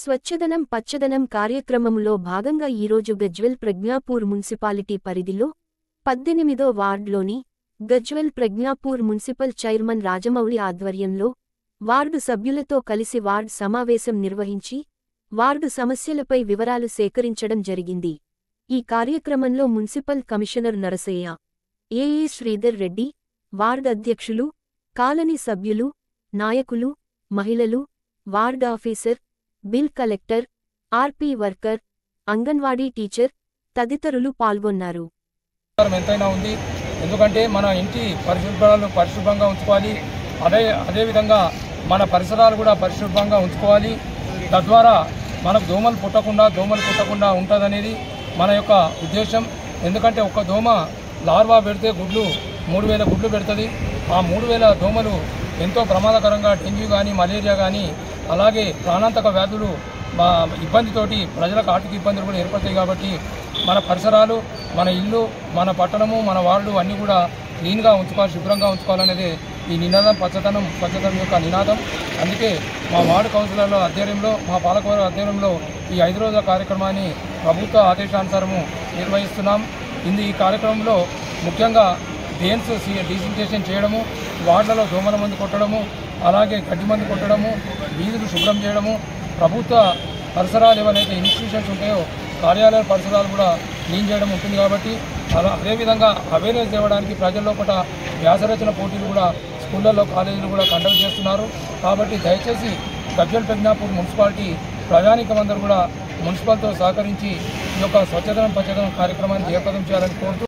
స్వచ్ఛదనం పచ్చదనం కార్యక్రమంలో భాగంగా ఈరోజు గజ్వెల్ ప్రజ్ఞాపూర్ మున్సిపాలిటీ పరిధిలో 18వ వార్డులోని గజ్వెల్ ప్రజ్ఞాపూర్ మున్సిపల్ చైర్మన్ రాజమౌళి ఆధ్వర్యంలో వార్డు సభ్యులతో కలిసి వార్డు సమావేశం నిర్వహించి వార్డు సమస్యలపై వివరాలు సేకరించడం జరిగింది। ఈ కార్యక్రమంలో municipal commissioner Narasaiah, AE Sridhar Reddy, ward అధ్యక్షులు, కాలనీ సభ్యులు, నాయకులు, మహిళలు, ward officer, bill collector, RP worker, anganwadi teacher తదితరులు పాల్గొన్నారు। ఎంతైనా ఉంది, ఎందుకంటే మన ఇంటి పరిశుభ్రంగా ఉంచుకోవాలి, అదే విధంగా మన పరిసరాలు కూడా పరిశుభ్రంగా ఉంచుకోవాలి। తద్వారా మనకు దోమలు పుట్టకుండా ఉంటుందనేది మన యొక్క ఉద్దేశం। ఎందుకంటే ఒక దోమ లార్వా పెడితే గుడ్లు 3000 గుడ్లు పెడుతుంది। ఆ 3000 దోమలు ఎంతో ప్రమాదకరంగా డెంగ్యూ కానీ మలేరియా కానీ అలాగే ప్రాణాంతక వ్యాధులు ఇబ్బందితోటి ప్రజలకు ఆర్థిక ఇబ్బందులు కూడా ఏర్పడతాయి। కాబట్టి మన పరిసరాలు, మన ఇల్లు, మన పట్టణము, మన వార్డు అన్నీ కూడా క్లీన్గా ఉంచుకోవాలి, శుభ్రంగా ఉంచుకోవాలనేది ఈ నినాదం, స్వచ్ఛతనం యొక్క నినాదం। అందుకే మా వార్డు కౌన్సిలర్ల ఆధ్వర్యంలో, మా పాలకవర్గ ఆధ్వర్యంలో ఈ 5 రోజుల కార్యక్రమాన్ని ప్రభుత్వ ఆదేశానుసారము నిర్వహిస్తున్నాం। ఈ కార్యక్రమంలో ముఖ్యంగా డ్రైన్స్ డిసిన్ఫెక్షన్ చేయడము, వార్డులలో దోమల మందు కొట్టడము, అలాగే గడ్డి మందు కొట్టడము, వీధులు శుభ్రం చేయడము, ప్రభుత్వ పరిసరాలు ఏవైతే ఇన్స్టిట్యూషన్స్ ఉంటాయో కార్యాలయ పరిసరాలు కూడా క్లీన్ చేయడం ఉంటుంది। కాబట్టి అదేవిధంగా అవేర్నెస్ ఇవ్వడానికి ప్రజల లోపల వ్యాసరచన పోటీలు కూడా స్కూళ్ళల్లో, కాలేజీలు కూడా కండక్ట్ చేస్తున్నారు। కాబట్టి దయచేసి గజ్వెల్ ప్రజ్ఞాపూర్ మున్సిపాలిటీ ప్రజానీకమందరూ కూడా మున్సిపల్తో సహకరించి ఈ యొక్క స్వచ్ఛదనం పచ్చదనం కార్యక్రమాన్ని జయప్రదం చేయాలని కోరుతూ